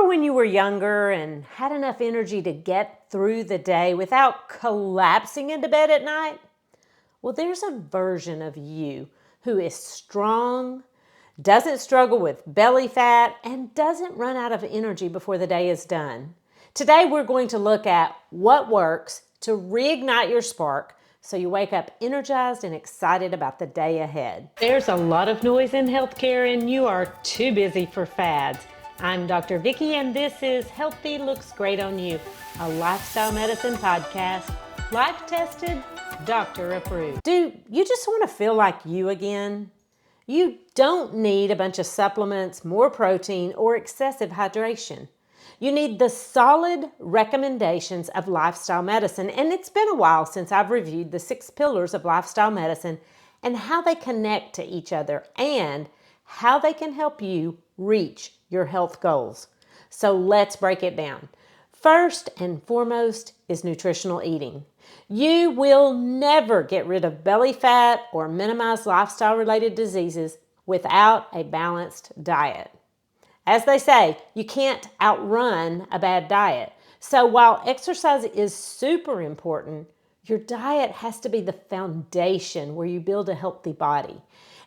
Remember when you were younger and had enough energy to get through the day without collapsing into bed at night? Well, there's a version of you who is strong, doesn't struggle with belly fat, and doesn't run out of energy before the day is done. Today, we're going to look at what works to reignite your spark so you wake up energized and excited about the day ahead. There's a lot of noise in healthcare and you are too busy for fads. I'm Dr. Vickie and this is Healthy Looks Great on You, a lifestyle medicine podcast, life-tested, doctor-approved. Do you just want to feel like you again? You don't need a bunch of supplements, more protein, or excessive hydration. You need the solid recommendations of lifestyle medicine, and it's been a while since I've reviewed the 6 pillars of lifestyle medicine and how they connect to each other and how they can help you reach your health goals. So let's break it down. First and foremost is nutritional eating. You will never get rid of belly fat or minimize lifestyle-related diseases without a balanced diet. As they say, you can't outrun a bad diet. So while exercise is super important, your diet has to be the foundation where you build a healthy body.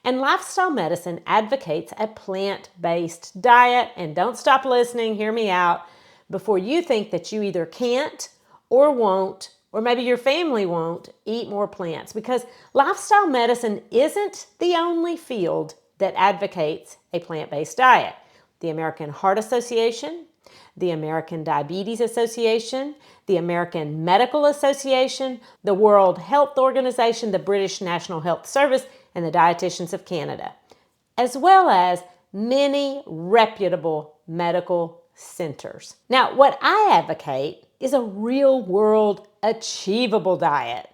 And lifestyle medicine advocates a plant-based diet. And don't stop listening, hear me out, before you think that you either can't or won't, or maybe your family won't, eat more plants. Because lifestyle medicine isn't the only field that advocates a plant-based diet. The American Heart Association, the American Diabetes Association, the American Medical Association, the World Health Organization, the British National Health Service, and the Dietitians of Canada, as well as many reputable medical centers. Now, what I advocate is a real-world, achievable diet.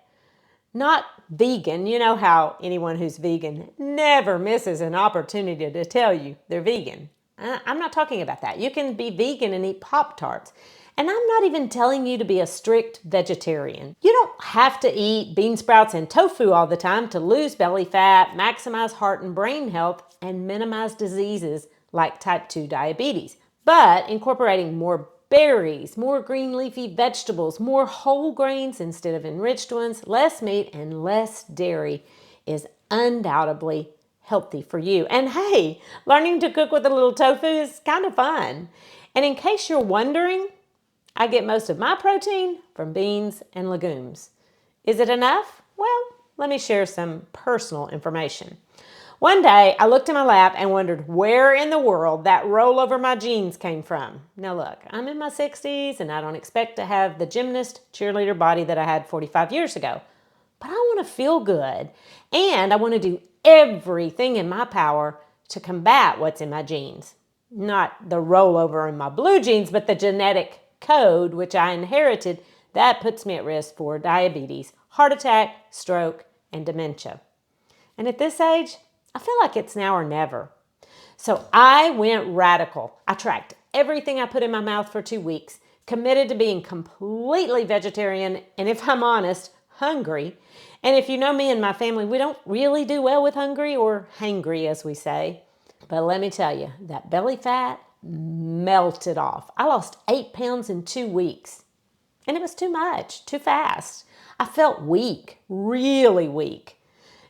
Not vegan. You know how anyone who's vegan never misses an opportunity to tell you they're vegan. I'm not talking about that. You can be vegan and eat Pop-Tarts. And I'm not even telling you to be a strict vegetarian. You don't have to eat bean sprouts and tofu all the time to lose belly fat, maximize heart and brain health, and minimize diseases like type 2 diabetes. But incorporating more berries, more green leafy vegetables, more whole grains instead of enriched ones, less meat, and less dairy is undoubtedly healthy for you. And hey, learning to cook with a little tofu is kind of fun. And in case you're wondering, I get most of my protein from beans and legumes. Is it enough? Well, let me share some personal information. One day, I looked in my lap and wondered where in the world that roll over my jeans came from. Now look, I'm in my 60s and I don't expect to have the gymnast, cheerleader body that I had 45 years ago. But I want to feel good and I want to do everything in my power to combat what's in my genes. Not the rollover in my blue jeans, but the genetic code which I inherited that puts me at risk for diabetes, heart attack, stroke, and dementia. And at this age, I feel like it's now or never. So I went radical. I tracked everything I put in my mouth for 2 weeks, committed to being completely vegetarian, and if I'm honest, hungry. And if you know me and my family, we don't really do well with hungry or hangry, as we say. But let me tell you, that belly fat melted off. I lost 8 pounds in 2 weeks. And it was too much, too fast. I felt weak, really weak.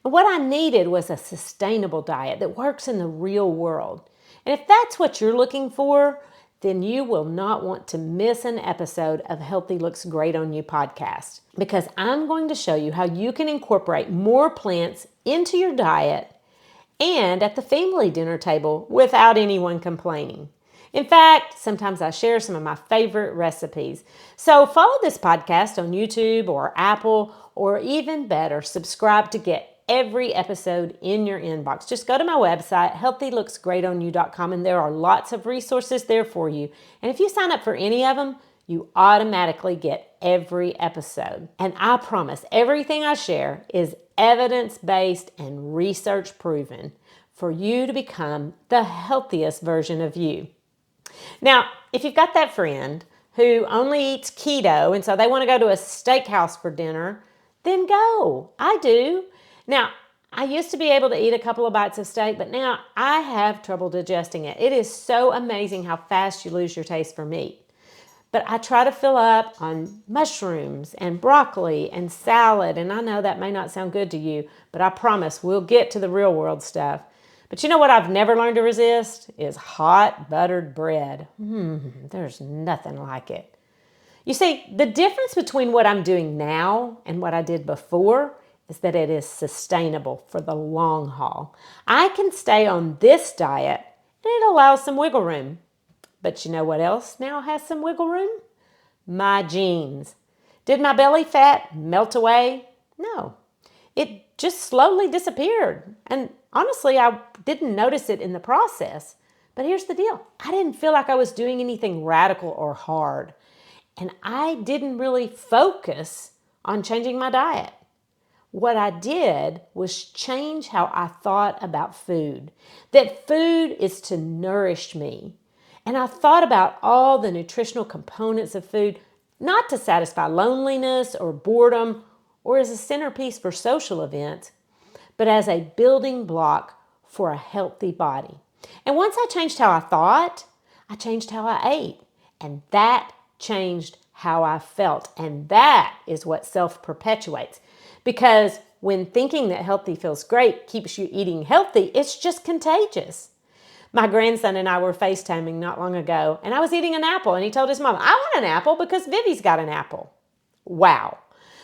And what I needed was a sustainable diet that works in the real world. And if that's what you're looking for, then you will not want to miss an episode of Healthy Looks Great on You podcast, because I'm going to show you how you can incorporate more plants into your diet and at the family dinner table without anyone complaining. In fact, sometimes I share some of my favorite recipes. So follow this podcast on YouTube or Apple, or even better, subscribe to get every episode in your inbox. Just go to my website, healthylooksgreatonyou.com, and there are lots of resources there for you. And if you sign up for any of them, you automatically get every episode. And I promise everything I share is evidence-based and research proven for you to become the healthiest version of you. Now, if you've got that friend who only eats keto and so they want to go to a steakhouse for dinner, then go. I do. Now, I used to be able to eat a couple of bites of steak, but now I have trouble digesting it. It is so amazing how fast you lose your taste for meat. But I try to fill up on mushrooms and broccoli and salad. And I know that may not sound good to you, but I promise we'll get to the real world stuff. But you know what I've never learned to resist is hot buttered bread. There's nothing like it. You see, the difference between what I'm doing now and what I did before is that it is sustainable for the long haul. I can stay on this diet and it allows some wiggle room. But you know what else now has some wiggle room? My jeans. Did my belly fat melt away? No. It just slowly disappeared. And honestly, I didn't notice it in the process. But here's the deal. I didn't feel like I was doing anything radical or hard. And I didn't really focus on changing my diet. What I did was change how I thought about food. That food is to nourish me. And I thought about all the nutritional components of food, not to satisfy loneliness or boredom or as a centerpiece for social events, but as a building block for a healthy body. And once I changed how I thought, I changed how I ate. And that changed how I felt. And that is what self-perpetuates. Because when thinking that healthy feels great keeps you eating healthy, it's just contagious. My grandson and I were FaceTiming not long ago, and I was eating an apple, and he told his mom, I want an apple because Vivi's got an apple. Wow.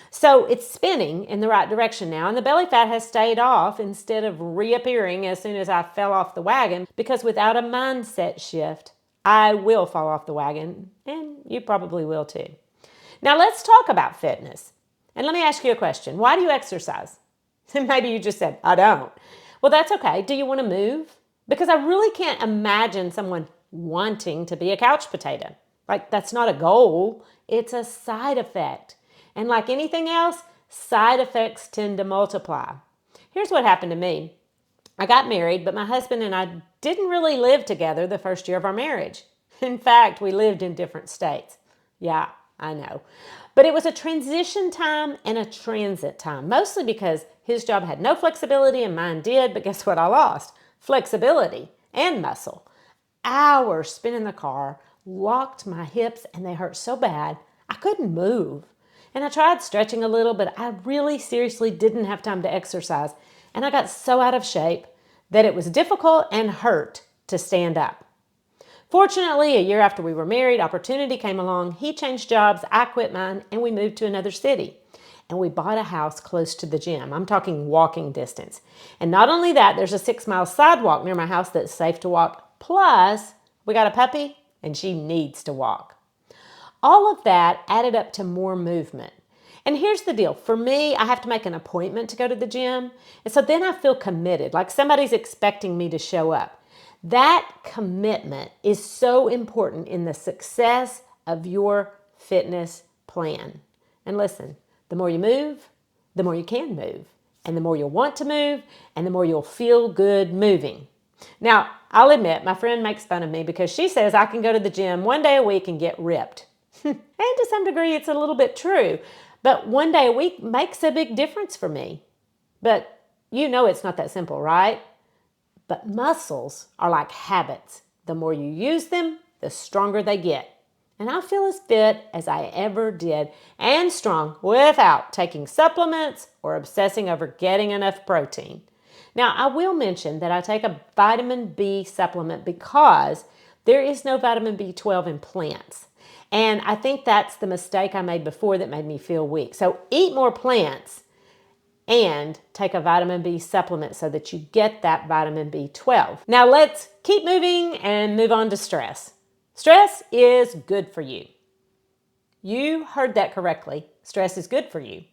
So it's spinning in the right direction now, and the belly fat has stayed off instead of reappearing as soon as I fell off the wagon, because without a mindset shift, I will fall off the wagon, and you probably will too. Now let's talk about fitness. And let me ask you a question. Why do you exercise? Maybe you just said, I don't. Well, that's okay. Do you want to move? Because I really can't imagine someone wanting to be a couch potato. Like, that's not a goal. It's a side effect. And like anything else, side effects tend to multiply. Here's what happened to me. I got married, but my husband and I didn't really live together the first year of our marriage. In fact, we lived in different states. Yeah, I know. But it was a transition time and a transit time, mostly because his job had no flexibility and mine did, but guess what I lost? Flexibility and muscle. Hours spent in the car, locked my hips, and they hurt so bad I couldn't move. And I tried stretching a little, but I really seriously didn't have time to exercise. And I got so out of shape that it was difficult and hurt to stand up. Fortunately, a year after we were married, opportunity came along. He changed jobs, I quit mine, and we moved to another city. And we bought a house close to the gym. I'm talking walking distance. And not only that, there's a 6-mile sidewalk near my house that's safe to walk. Plus, we got a puppy and she needs to walk. All of that added up to more movement. And here's the deal. For me, I have to make an appointment to go to the gym. And so then I feel committed, like somebody's expecting me to show up. That commitment is so important in the success of your fitness plan. And listen, the more you move, the more you can move. And the more you'll want to move, and the more you'll feel good moving. Now, I'll admit, my friend makes fun of me because she says I can go to the gym one day a week and get ripped. And to some degree, it's a little bit true. But one day a week makes a big difference for me. But you know it's not that simple, right? But muscles are like habits. The more you use them, the stronger they get. And I feel as fit as I ever did and strong without taking supplements or obsessing over getting enough protein. Now, I will mention that I take a vitamin B supplement because there is no vitamin B12 in plants. And I think that's the mistake I made before that made me feel weak. So eat more plants and take a vitamin B supplement so that you get that vitamin B12. Now let's keep moving and move on to stress. Stress is good for you. You heard that correctly. Stress is good for you.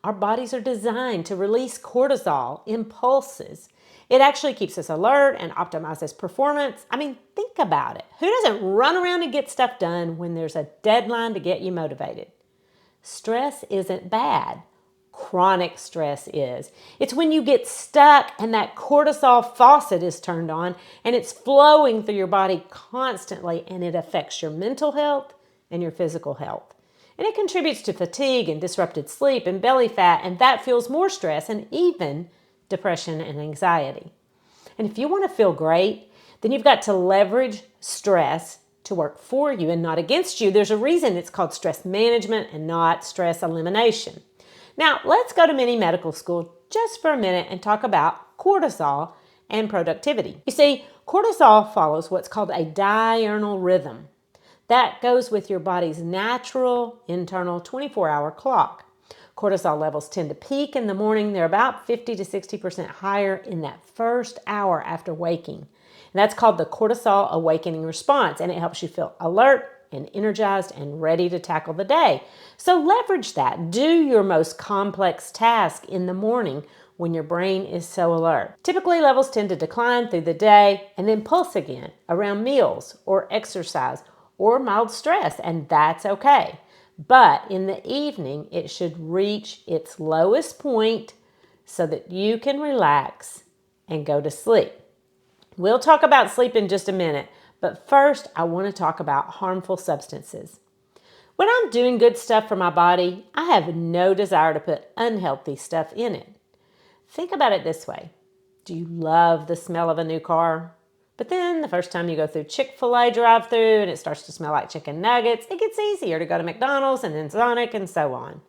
Our bodies are designed to release cortisol, impulses. It actually keeps us alert and optimizes performance. I mean, think about it. Who doesn't run around and get stuff done when there's a deadline to get you motivated? Stress isn't bad. Chronic stress is. It's when you get stuck and that cortisol faucet is turned on and it's flowing through your body constantly, and it affects your mental health and your physical health. And it contributes to fatigue and disrupted sleep and belly fat, and that fuels more stress and even depression, and anxiety. And if you want to feel great, then you've got to leverage stress to work for you and not against you. There's a reason it's called stress management and not stress elimination. Now, let's go to mini medical school just for a minute and talk about cortisol and productivity. You see, cortisol follows what's called a diurnal rhythm. That goes with your body's natural internal 24-hour clock. Cortisol levels tend to peak in the morning. They're about 50 to 60% higher in that first hour after waking. And that's called the cortisol awakening response, and it helps you feel alert and energized and ready to tackle the day. So leverage that. Do your most complex task in the morning when your brain is so alert. Typically, levels tend to decline through the day and then pulse again around meals or exercise or mild stress, and that's okay. But in the evening, it should reach its lowest point so that you can relax and go to sleep. We'll talk about sleep in just a minute, but first I want to talk about harmful substances. When I'm doing good stuff for my body, I have no desire to put unhealthy stuff in it. Think about it this way. Do you love the smell of a new car? But then the first time you go through Chick-fil-A drive-thru and it starts to smell like chicken nuggets, it gets easier to go to McDonald's and then Sonic and so on.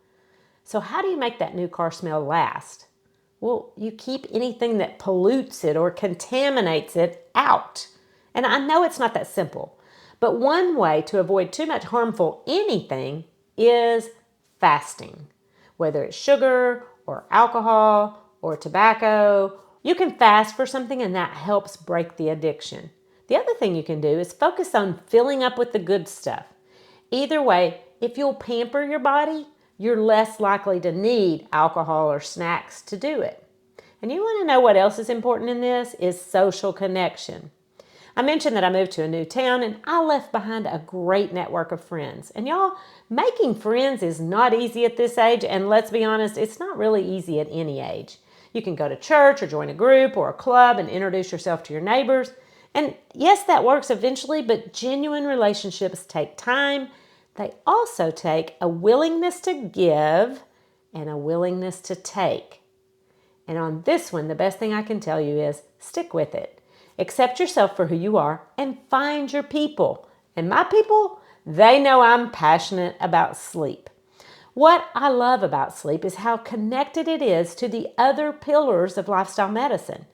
So how do you make that new car smell last? Well, you keep anything that pollutes it or contaminates it out. And I know it's not that simple, but one way to avoid too much harmful anything is fasting. Whether it's sugar or alcohol or tobacco, you can fast for something and that helps break the addiction. The other thing you can do is focus on filling up with the good stuff. Either way, if you'll pamper your body, you're less likely to need alcohol or snacks to do it. And you want to know what else is important in this is social connection. I mentioned that I moved to a new town and I left behind a great network of friends. And y'all, making friends is not easy at this age, and let's be honest, it's not really easy at any age. You can go to church or join a group or a club and introduce yourself to your neighbors. And yes, that works eventually, but genuine relationships take time. They also take a willingness to give and a willingness to take. And on this one, the best thing I can tell you is stick with it. Accept yourself for who you are and find your people. And my people, they know I'm passionate about sleep. What I love about sleep is how connected it is to the other pillars of lifestyle medicine.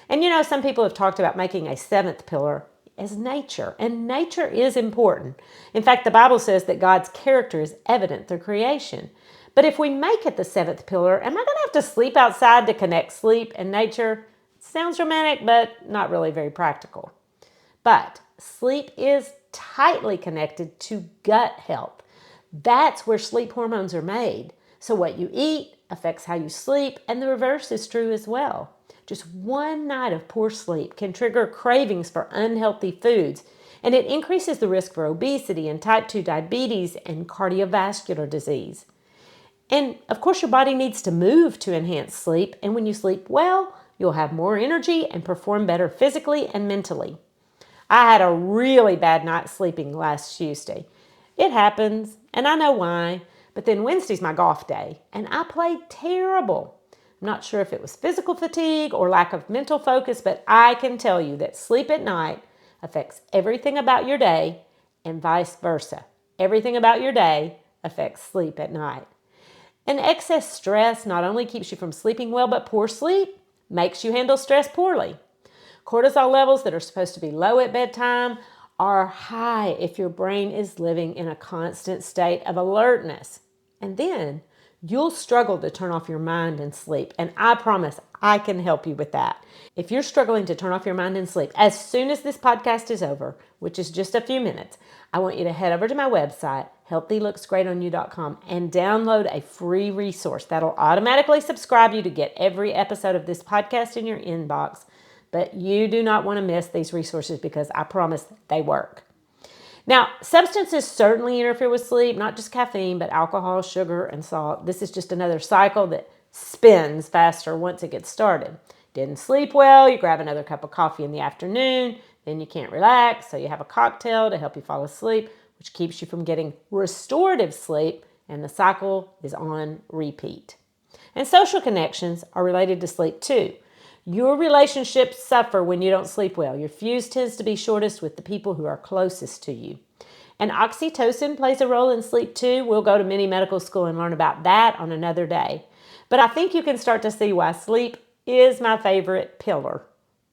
And you know, some people have talked about making a seventh pillar as nature, and nature is important. In fact, the Bible says that God's character is evident through creation. But if we make it the seventh pillar, am I going to have to sleep outside to connect sleep and nature? Sounds romantic, but not really very practical. But sleep is tightly connected to gut health. That's where sleep hormones are made. So what you eat affects how you sleep, and the reverse is true as well. Just one night of poor sleep can trigger cravings for unhealthy foods, and it increases the risk for obesity and type 2 diabetes and cardiovascular disease. And of course, your body needs to move to enhance sleep, and when you sleep well, you'll have more energy and perform better physically and mentally. I had a really bad night sleeping last Tuesday. It happens, and I know why, but then Wednesday's my golf day, and I played terrible. I'm not sure if it was physical fatigue or lack of mental focus, but I can tell you that sleep at night affects everything about your day and vice versa. Everything about your day affects sleep at night. And excess stress not only keeps you from sleeping well, but poor sleep makes you handle stress poorly. Cortisol levels that are supposed to be low at bedtime are high if your brain is living in a constant state of alertness. And then you'll struggle to turn off your mind and sleep. And I promise I can help you with that. If you're struggling to turn off your mind and sleep, as soon as this podcast is over, which is just a few minutes, I want you to head over to my website, healthylooksgreatonyou.com, and download a free resource that'll automatically subscribe you to get every episode of this podcast in your inbox. But you do not want to miss these resources because I promise they work. Now, substances certainly interfere with sleep, not just caffeine, but alcohol, sugar, and salt. This is just another cycle that spins faster once it gets started. Didn't sleep well, you grab another cup of coffee in the afternoon, then you can't relax, so you have a cocktail to help you fall asleep, which keeps you from getting restorative sleep, and the cycle is on repeat. And social connections are related to sleep too. Your relationships suffer when you don't sleep well. Your fuse tends to be shortest with the people who are closest to you. And oxytocin plays a role in sleep too. We'll go to mini medical school and learn about that on another day. But I think you can start to see why sleep is my favorite pillar.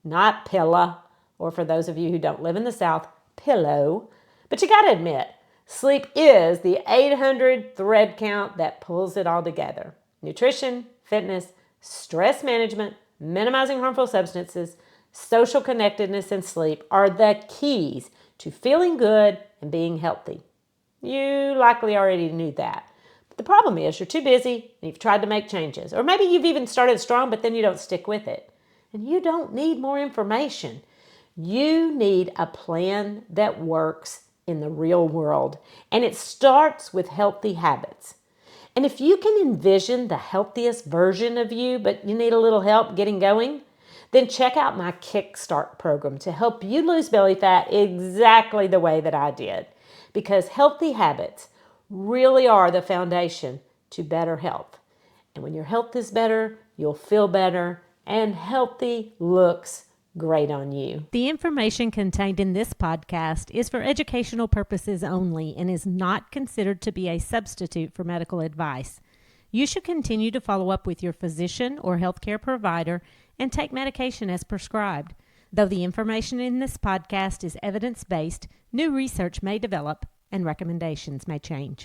Not pilla, or for those of you who don't live in the South, pillow. But you got to admit, sleep is the 800 thread count that pulls it all together. Nutrition, fitness, stress management, minimizing harmful substances, social connectedness, and sleep are the keys to feeling good and being healthy. You likely already knew that. But the problem is you're too busy and you've tried to make changes. Or maybe you've even started strong, but then you don't stick with it. And you don't need more information. You need a plan that works in the real world. And it starts with healthy habits. And if you can envision the healthiest version of you, but you need a little help getting going, then check out my Kickstart program to help you lose belly fat exactly the way that I did. Because healthy habits really are the foundation to better health. And when your health is better, you'll feel better, and healthy looks great on you. The information contained in this podcast is for educational purposes only and is not considered to be a substitute for medical advice. You should continue to follow up with your physician or healthcare provider and take medication as prescribed. Though the information in this podcast is evidence-based, new research may develop and recommendations may change.